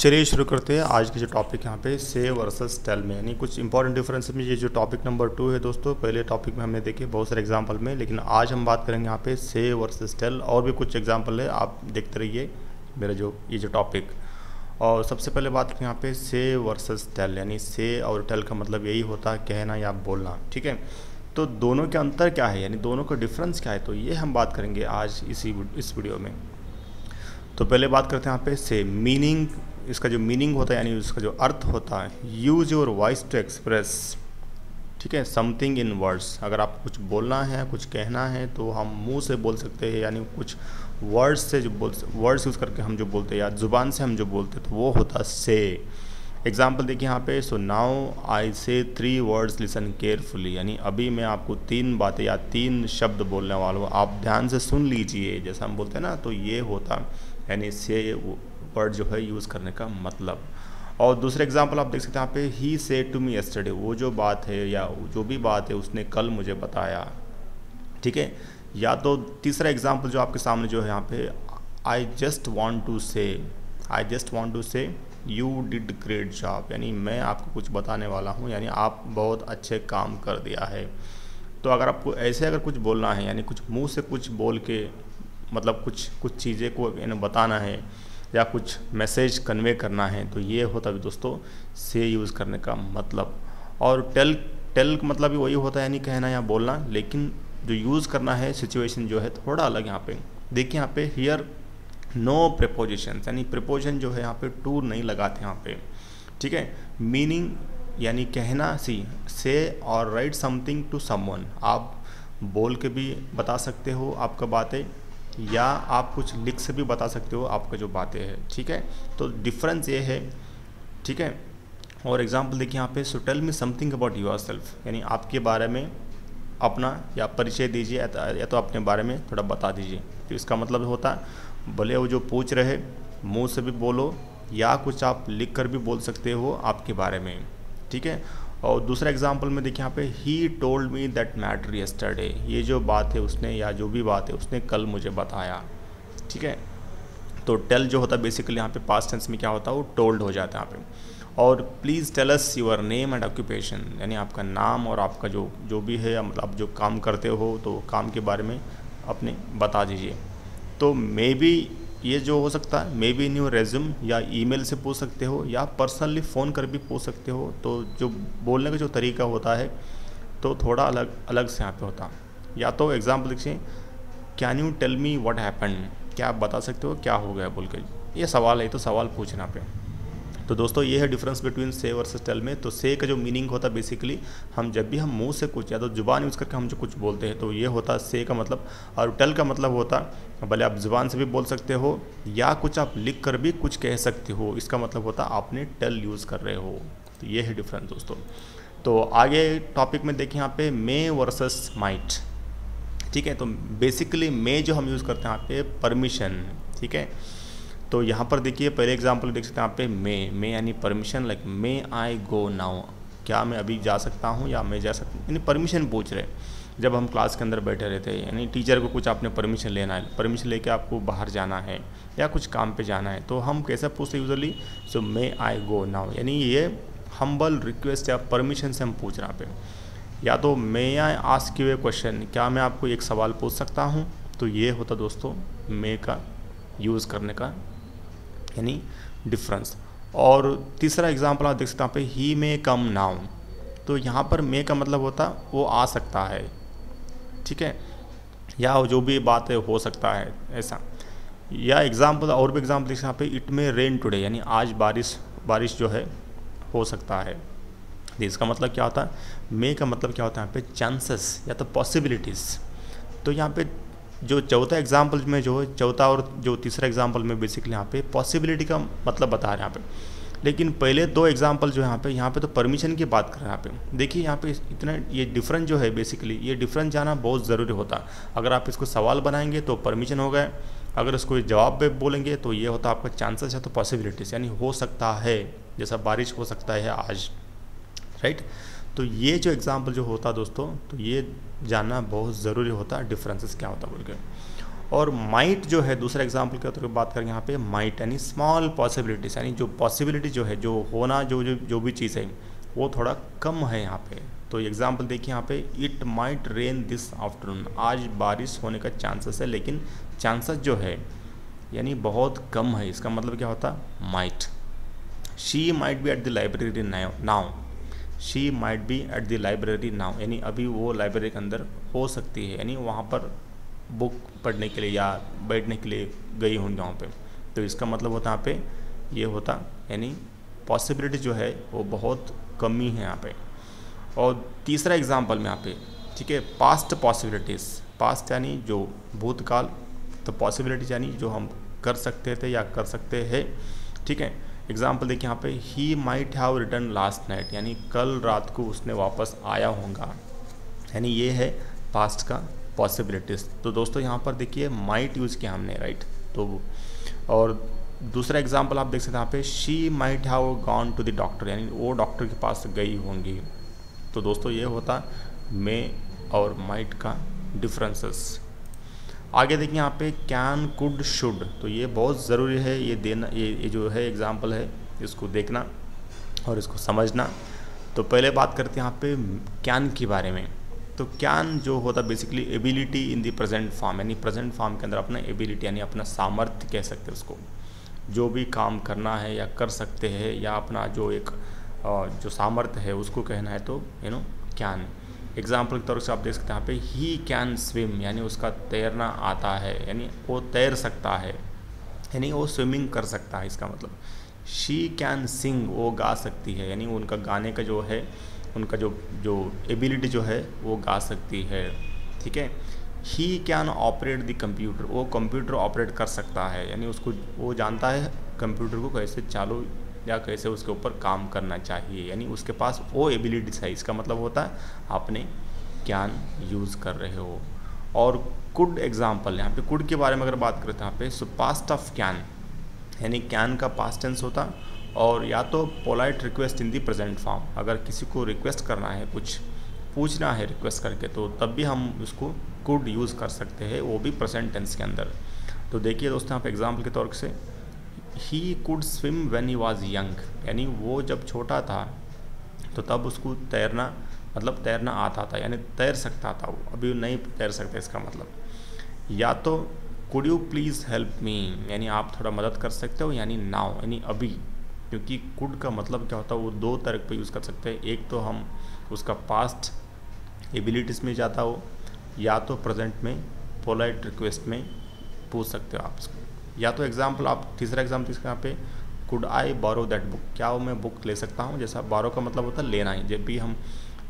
चलिए शुरू करते हैं आज के जो टॉपिक यहाँ पे से वर्सेस टेल में, यानी कुछ इंपॉर्टेंट डिफरेंस में। ये जो टॉपिक नंबर 2 है दोस्तों, पहले टॉपिक में हमने देखे बहुत सारे एग्जांपल में, लेकिन आज हम बात करेंगे यहाँ पे से वर्सेस टेल। और भी कुछ एग्जांपल है, आप देखते रहिए मेरा ये जो टॉपिक। और सबसे पहले बात करें यहाँ पे से वर्सेस टेल, यानी से और टेल का मतलब यही होता है कहना या बोलना, ठीक है। तो दोनों के अंतर क्या है, यानी दोनों का डिफरेंस क्या है, तो ये हम बात करेंगे आज इस वीडियो में। तो पहले बात करते हैं यहाँ पे से मीनिंग। इसका जो मीनिंग होता है यानी उसका जो अर्थ होता है, use your voice to express, ठीक है, समथिंग इन वर्ड्स। अगर आप कुछ बोलना है, कुछ कहना है, तो हम मुंह से बोल सकते हैं, यानी कुछ वर्ड्स से जो वर्ड्स यूज़ करके हम जो बोलते हैं या ज़ुबान से हम जो बोलते हैं, तो वो होता है से। एग्जाम्पल देखिए यहाँ पे, सो नाउ आई से 3 वर्ड्स, लिसन केयरफुली, यानी अभी मैं आपको 3 बातें या 3 शब्द बोलने वाला हूँ, आप ध्यान से सुन लीजिए, जैसा हम बोलते हैं ना, तो ये होता यानी से वर्ड जो है यूज़ करने का मतलब। और दूसरे एग्जांपल आप देख सकते हैं यहाँ पे, he said to me yesterday, वो जो बात है या जो भी बात है उसने कल मुझे बताया, ठीक है। या तो तीसरा एग्जांपल जो आपके सामने जो है यहाँ पे, आई जस्ट वॉन्ट टू से यू डिड ग्रेट जॉब, यानी मैं आपको कुछ बताने वाला हूँ, यानी आप बहुत अच्छे काम कर दिया है। तो अगर आपको ऐसे अगर कुछ बोलना है, यानी कुछ मुँह से कुछ बोल के मतलब कुछ चीज़ें को बताना है या कुछ मैसेज कन्वे करना है, तो ये होता है दोस्तों से यूज़ करने का मतलब। और टेल का मतलब भी वही होता है, यानी कहना या बोलना, लेकिन जो यूज़ करना है सिचुएशन जो है थोड़ा अलग। यहाँ पे देखिए, यहाँ पे हियर नो प्रीपोजिशन, यानी प्रीपोजिशन जो है यहाँ पे टू नहीं लगाते यहाँ पे, ठीक है। मीनिंग यानी कहना से और राइट समथिंग टू समवन, आप बोल के भी बता सकते हो आपका बातें, या आप कुछ लिख से भी बता सकते हो आपका जो बातें हैं, ठीक है। तो डिफरेंस ये है, ठीक है। और एग्जांपल देखिए यहाँ पे, so tell me something about yourself, यानी आपके बारे में अपना या परिचय दीजिए या तो अपने बारे में थोड़ा बता दीजिए। तो इसका मतलब होता है भले वो जो पूछ रहे मुंह से भी बोलो या कुछ आप लिख कर भी बोल सकते हो आपके बारे में, ठीक है। और दूसरा एग्जांपल में देखिए यहाँ पे, he told me that matter yesterday, ये जो बात है उसने या जो भी बात है उसने कल मुझे बताया, ठीक है। तो टेल जो होता है बेसिकली यहाँ पे पास्ट टेंस में क्या होता है, वो टोल्ड हो जाता है यहाँ पे। और please tell us your name and occupation, यानी आपका नाम और आपका जो भी है, मतलब आप जो काम करते हो तो काम के बारे में अपने बता दीजिए। तो मे बी ये जो हो सकता है, may be in your resume, या ईमेल से पूछ सकते हो, या पर्सनली फ़ोन कर भी पूछ सकते हो। तो जो बोलने का जो तरीका होता है तो थोड़ा अलग से यहाँ पे होता। या तो एग्जाम्पल देखिए, can you tell me what happened, क्या आप बता सकते हो क्या हो गया बोल के, ये सवाल है, तो सवाल पूछना पे। तो दोस्तों ये है डिफरेंस बिटवीन से वर्सेस टेल में। तो से का जो मीनिंग होता है बेसिकली, जब भी हम मुंह से कुछ या तो जुबान यूज़ करके हम जो कुछ बोलते हैं, तो ये होता है से का मतलब। और टेल का मतलब होता है भले आप जुबान से भी बोल सकते हो या कुछ आप लिख कर भी कुछ कह सकते हो, इसका मतलब होता है आपने टेल यूज़ कर रहे हो। तो ये है डिफरेंस दोस्तों। तो आगे टॉपिक में देखिए यहाँ पे, मे वर्सेस माइट, ठीक है। तो बेसिकली मे जो हम यूज़ करते हैं यहाँ पे परमिशन, ठीक है। तो यहाँ पर देखिए पहले एग्जांपल देख सकते हैं यहाँ पे, मे यानी परमिशन, लाइक मे आई गो नाउ, क्या मैं अभी जा सकता हूँ या मैं जा सकता हूँ, यानी परमिशन पूछ रहे। जब हम क्लास के अंदर बैठे रहते हैं, यानी टीचर को कुछ आपने परमिशन लेना है, परमिशन लेके आपको बाहर जाना है या कुछ काम पे जाना है, तो हम कैसे पूछते यूजली, सो मे आई गो नाउ, यानी ये हम्बल रिक्वेस्ट या परमिशन से हम पूछ रहे हैं पे। या तो may I ask you a question, क्या मैं आपको एक सवाल पूछ सकता हूँ, तो ये होता दोस्तों मे का यूज़ करने का यानी डिफरेंस। और तीसरा एग्जांपल आप देख सकते हैं यहाँ पे, ही मे कम नाउ, तो यहाँ पर मे का मतलब होता वो आ सकता है, ठीक है, या जो भी बात है हो सकता है ऐसा। या एग्जांपल और भी एग्जांपल देख सकते हैं यहाँ पे, इट मे रेन टुडे, यानी आज बारिश जो है हो सकता है। इसका मतलब क्या होता है, मे का मतलब क्या होता है यहाँ पे, चांसेस या तो पॉसिबिलिटीज़। तो यहाँ पे जो चौथा एग्जाम्पल में जो है, चौथा और जो तीसरा एग्जाम्पल में बेसिकली यहाँ पे पॉसिबिलिटी का मतलब बता रहे हैं यहाँ पे। लेकिन पहले 2 एग्जाम्पल जो है यहाँ पे तो परमिशन की बात कर रहे हैं यहाँ पे। देखिए यहाँ पे इतना ये डिफरेंस जो है बेसिकली, ये डिफरेंस जाना बहुत ज़रूरी होता है। अगर आप इसको सवाल बनाएंगे तो परमिशन हो गए, अगर इसको जवाब में बोलेंगे तो ये होता है आपका चांसेस है तो पॉसिबिलिटीज़, यानी हो सकता है, जैसा बारिश हो सकता है आज, राइट। तो ये जो एग्जाम्पल जो होता है दोस्तों, तो ये जानना बहुत ज़रूरी होता है डिफरेंसेस क्या होता है बोल के। और माइट जो है दूसरा एग्जाम्पल के तौर पर बात करेंगे यहाँ पे, माइट यानी स्मॉल पॉसिबिलिटीज, यानी जो पॉसिबिलिटी जो है, जो होना जो भी चीज़ है वो थोड़ा कम है यहाँ पे। तो एग्जाम्पल देखिए यहाँ पे, it might rain this afternoon, आज बारिश होने का चांसेस है, लेकिन चांसेस जो है यानी बहुत कम है, इसका मतलब क्या होता है might. She might be at the library now, she might be at the library now, यानी अभी वो लाइब्रेरी के अंदर हो सकती है, यानी वहाँ पर बुक पढ़ने के लिए या बैठने के लिए गई होंगी वहाँ पे। तो इसका मतलब होता है यहाँ पे ये होता, यानी पॉसिबिलिटी जो है वो बहुत कमी है यहाँ पे। और तीसरा एग्जाम्पल में यहाँ पे, ठीक है, पास्ट पॉसिबिलिटीज़, पास्ट यानी जो भूतकाल, तो पॉसिबिलिटीज यानी जो हम कर सकते थे या कर सकते हैं, ठीक है। एग्जाम्पल देखिए यहाँ पे, he might have return last night, यानी कल रात को उसने वापस आया होगा, यानी ये है पास्ट का पॉसिबिलिटीज़। तो दोस्तों यहाँ पर देखिए माइट यूज़ किया हमने, राइट। तो और दूसरा एग्जाम्पल आप देख सकते हैं यहाँ पे, she might have gone to the doctor, यानी वो डॉक्टर के पास गई होंगी। तो दोस्तों ये होता मे और माइट का डिफरेंसेस। आगे देखिए यहाँ पे, कैन, कुड, शुड, तो ये बहुत ज़रूरी है ये देना, ये जो है एग्जाम्पल है इसको देखना और इसको समझना। तो पहले बात करते हैं यहाँ पे कैन के बारे में। तो कैन जो होता basically ability in the present form, यानी प्रेजेंट फॉर्म के अंदर अपना एबिलिटी यानी अपना सामर्थ्य कह सकते हैं उसको, जो भी काम करना है या कर सकते हैं या अपना जो एक जो सामर्थ्य है उसको कहना है, तो कैन। एग्जाम्पल के तौर से आप देख सकते हैं यहाँ पे, ही कैन स्विम, यानी उसका तैरना आता है, यानी वो तैर सकता है, यानी वो स्विमिंग कर सकता है, इसका मतलब। शी कैन सिंग, वो गा सकती है, यानी उनका गाने का जो है उनका जो एबिलिटी जो है वो गा सकती है, ठीक है। He can operate the computer, वो कंप्यूटर ऑपरेट कर सकता है, यानी उसको वो जानता है कंप्यूटर को कैसे चालू या कैसे उसके ऊपर काम करना चाहिए, यानी उसके पास वो एबिलिटीज है, इसका मतलब होता है आपने कैन यूज़ कर रहे हो। और कुड एग्जाम्पल, यहाँ पे कुड के बारे में अगर बात करते हैं यहाँ पे, सो पास्ट ऑफ कैन, यानी कैन का पास्ट टेंस होता, और या तो polite request in the present form, अगर किसी को रिक्वेस्ट करना है, कुछ पूछना है रिक्वेस्ट करके, तो तब भी हम उसको कुड यूज़ कर सकते हैं, वो भी प्रेजेंट टेंस के अंदर। तो देखिए दोस्तों यहाँ पे एग्जाम्पल के तौर से, he could swim when he was young, यानी वो जब छोटा था तो तब उसको तैरना मतलब तैरना आता था, यानी तैर सकता था, वो अभी नहीं तैर सकता, इसका मतलब। या तो could you please help me, यानी आप थोड़ा मदद कर सकते हो, यानी नाउ, यानी अभी, क्योंकि कुड का मतलब क्या होता है वो दो तरह पे यूज़ कर सकते हैं, एक तो हम उसका पास्ट एबिलिटीज़ में जाता हो, या तो प्रेजेंट में पोलाइट रिक्वेस्ट में पूछ सकते हो आप उसको। या तो एग्जाम्पल आप तीसरा एग्जाम्पल इसका यहाँ पे, could I borrow that book, क्या वो मैं बुक ले सकता हूँ, जैसा बोरो का मतलब होता है लेना ही, जब भी हम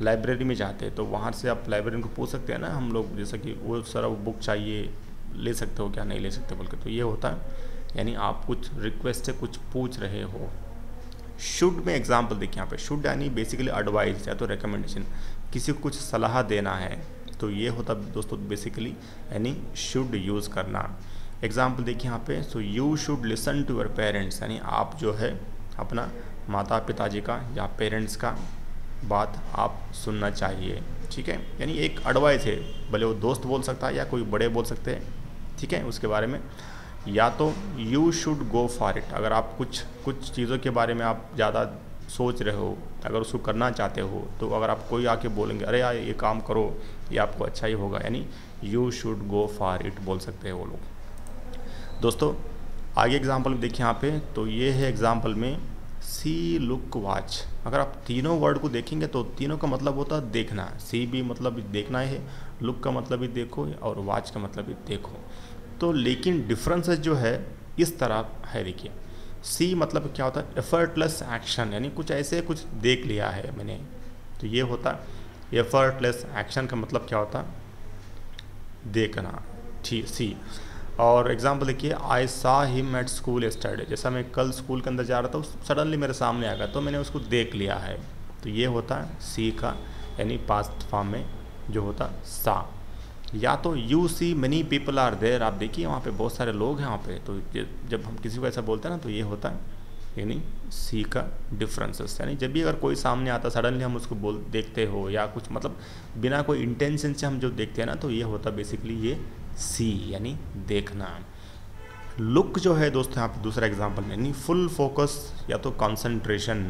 लाइब्रेरी में जाते हैं तो वहाँ से आप लाइब्रेरी को पूछ सकते हैं ना हम लोग, जैसा कि वो सारा वो बुक चाहिए, ले सकते हो क्या, नहीं ले सकते बोल के, तो ये होता है यानी आप कुछ रिक्वेस्ट से कुछ पूछ रहे हो। शुड में एग्जाम्पल देखिए यहाँ पे, शुड यानी बेसिकली एडवाइस या तो रिकमेंडेशन, किसी को कुछ सलाह देना है, तो ये होता दोस्तों बेसिकली यानी शुड यूज़ करना। एग्जाम्पल देखिए यहाँ पे, so you should listen to your parents, यानी आप जो है अपना माता पिताजी का या पेरेंट्स का बात आप सुनना चाहिए, ठीक है, यानी एक एडवाइस है, भले वो दोस्त बोल सकता है या कोई बड़े बोल सकते हैं, ठीक है, उसके बारे में। या तो you should go for it, अगर आप कुछ चीज़ों के बारे में आप ज़्यादा सोच रहे हो, अगर उसको करना चाहते हो, तो अगर आप कोई आके बोलेंगे अरे यार ये काम करो ये आपको अच्छा ही होगा, यानी you should go for it बोल सकते हैं वो लोग। दोस्तों आगे एग्जाम्पल देखिए यहाँ पे, तो ये है एग्जाम्पल में सी, लुक, वॉच, अगर आप तीनों वर्ड को देखेंगे तो तीनों का मतलब होता है देखना, सी भी मतलब देखना है, लुक का मतलब भी देखो, और वॉच का मतलब भी देखो। तो लेकिन डिफरेंसेस जो है इस तरह है, देखिए सी मतलब क्या होता है एफर्टलेस एक्शन, यानी कुछ ऐसे कुछ देख लिया है मैंने, तो ये होता है एफर्टलेस एक्शन का मतलब क्या होता देखना, ठीक, सी। और एग्जाम्पल देखिए, आई सा हिम एट स्कूल यस्टरडे, जैसा मैं कल स्कूल के अंदर जा रहा था सडनली मेरे सामने आ गया तो मैंने उसको देख लिया है, तो ये होता है सी का यानी पास्ट फॉर्म में जो होता सा। या तो you see many people are there, आप देखिए वहाँ पे बहुत सारे लोग हैं वहाँ पे, तो जब हम किसी को ऐसा बोलते हैं ना तो ये होता है यानी सी का डिफरेंसेस, यानी जब भी अगर कोई सामने आता सडनली हम उसको देखते हो या कुछ मतलब बिना कोई इंटेंशन से हम जो देखते हैं ना, तो ये होता बेसिकली ये सी यानी देखना। लुक जो है दोस्तों यहाँ पे दूसरा एग्जांपल में यानी फुल फोकस या तो कंसंट्रेशन,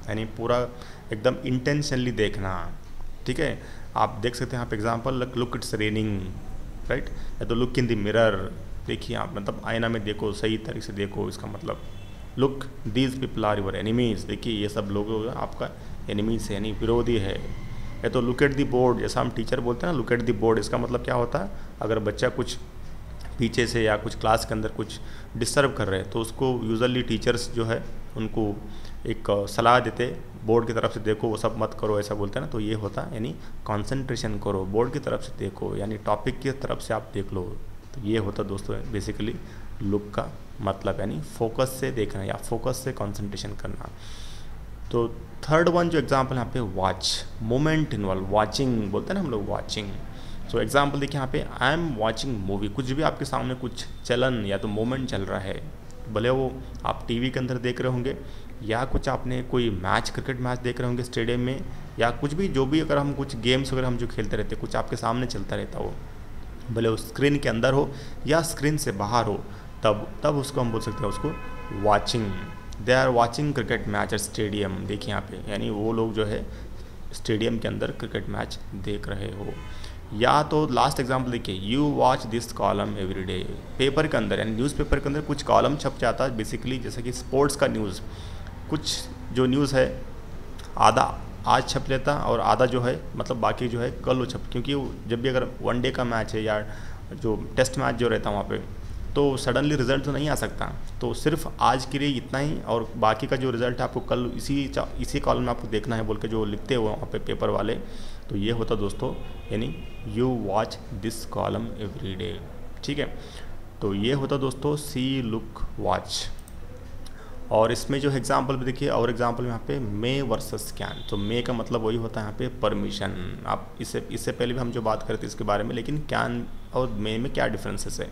यानी पूरा एकदम इंटेंशनली देखना। ठीक है, आप देख सकते हैं यहाँ पे example, look it's raining, right, या तो लुक इन द मिरर, देखिए आप मतलब आईना में देखो, सही तरीके से देखो, इसका मतलब look these people are your enemies, देखिए ये सब लोग आपका एनिमीज है यानी विरोधी है। या तो लुक एट द बोर्ड, जैसा हम टीचर बोलते हैं ना लुक एट द बोर्ड, इसका मतलब क्या होता है, अगर बच्चा कुछ पीछे से या कुछ क्लास के अंदर कुछ डिस्टर्ब कर रहे हैं तो उसको यूजुअली टीचर्स जो है उनको एक सलाह देते, बोर्ड की तरफ से देखो, वो सब मत करो, ऐसा बोलते हैं ना, तो ये होता है यानी कंसंट्रेशन करो, बोर्ड की तरफ से देखो, यानी टॉपिक की तरफ से आप देख लो। तो ये होता दोस्तों बेसिकली लुक का मतलब, यानी फोकस से देखना या फोकस से कंसंट्रेशन करना। तो थर्ड वन जो एग्जांपल यहाँ पे वॉच, मोमेंट इन्वॉल्व, वाचिंग बोलते हैं ना हम लोग, वाचिंग। सो एग्जांपल देखिए यहाँ पे आई एम वाचिंग मूवी, कुछ भी आपके सामने कुछ चलन या तो मोमेंट चल रहा है, भले वो आप टीवी के अंदर देख रहे होंगे या कुछ आपने कोई मैच, क्रिकेट मैच देख रहे होंगे स्टेडियम में, या कुछ भी जो भी, अगर हम कुछ गेम्स वगैरह हम जो खेलते रहते हैं, कुछ आपके सामने चलता रहता हो, भले वो स्क्रीन के अंदर हो या स्क्रीन से बाहर हो, तब उसको हम बोल सकते हैं उसको watching. They are watching cricket match at stadium, देखिए यहाँ पे यानी वो लोग जो है स्टेडियम के अंदर क्रिकेट मैच देख रहे हो। या तो लास्ट एग्जांपल देखिए, you watch this column every day, paper के अंदर यानी न्यूज़पेपर के अंदर कुछ कॉलम छप जाता है बेसिकली, जैसे कि स्पोर्ट्स का न्यूज़, कुछ जो न्यूज़ है आधा आज छप लेता और आधा जो है मतलब बाकी जो है कल वो छप, क्योंकि जब भी अगर वनडे का मैच है या जो टेस्ट मैच जो रहता है वहाँ पे, तो सडनली रिजल्ट तो नहीं आ सकता, तो सिर्फ आज के लिए इतना ही और बाकी का जो रिजल्ट है आपको कल इसी कॉलम में आपको देखना है बोल के जो लिखते हुए वहाँ पे पेपर वाले। तो ये होता दोस्तों यानी you watch this column every day. ठीक है, तो ये होता दोस्तों सी लुक वॉच। और इसमें जो एग्जाम्पल भी देखिए, और एग्जाम्पल में यहाँ पे मे वर्सेस कैन, तो मे का मतलब वही होता है यहाँ पे परमिशन। आप इससे पहले भी हम जो बात करते थे इसके बारे में, लेकिन कैन और मे में क्या डिफरेंसेस है।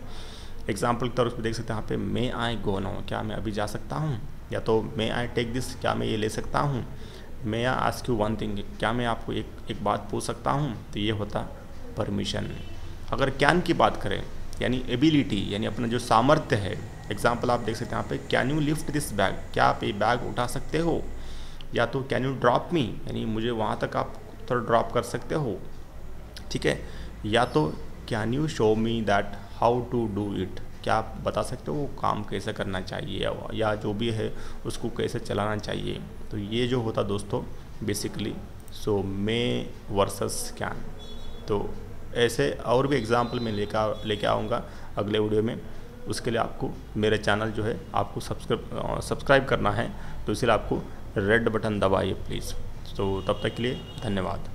एग्जाम्पल के तौर पर देख सकते हैं यहाँ पे मे आई गो नाउ, क्या मैं अभी जा सकता हूँ, या तो मे आई टेक दिस, क्या मैं ये ले सकता हूँ, may I ask you one thing, क्या मैं आपको एक बात पूछ सकता हूँ, तो ये होता परमिशन। अगर कैन की बात करें यानी एबिलिटी, यानी अपना जो सामर्थ्य है, एग्जाम्पल आप देख सकते हैं यहाँ पे, can you lift this bag, क्या आप ये बैग उठा सकते हो, या तो कैन यू ड्रॉप मी, यानी मुझे वहाँ तक आप थोड़ा ड्रॉप कर सकते हो। ठीक है, या तो can you show me that how to do it, क्या आप बता सकते हो वो काम कैसे करना चाहिए या जो भी है उसको कैसे चलाना चाहिए। तो ये जो होता दोस्तों basically so may versus can. तो ऐसे और भी एग्जाम्पल मैं लेके आऊँगा अगले वीडियो में, उसके लिए आपको मेरे चैनल जो है आपको सब्सक्राइब करना है, तो इसलिए आपको रेड बटन दबाइए प्लीज़। तो तब तक के लिए धन्यवाद।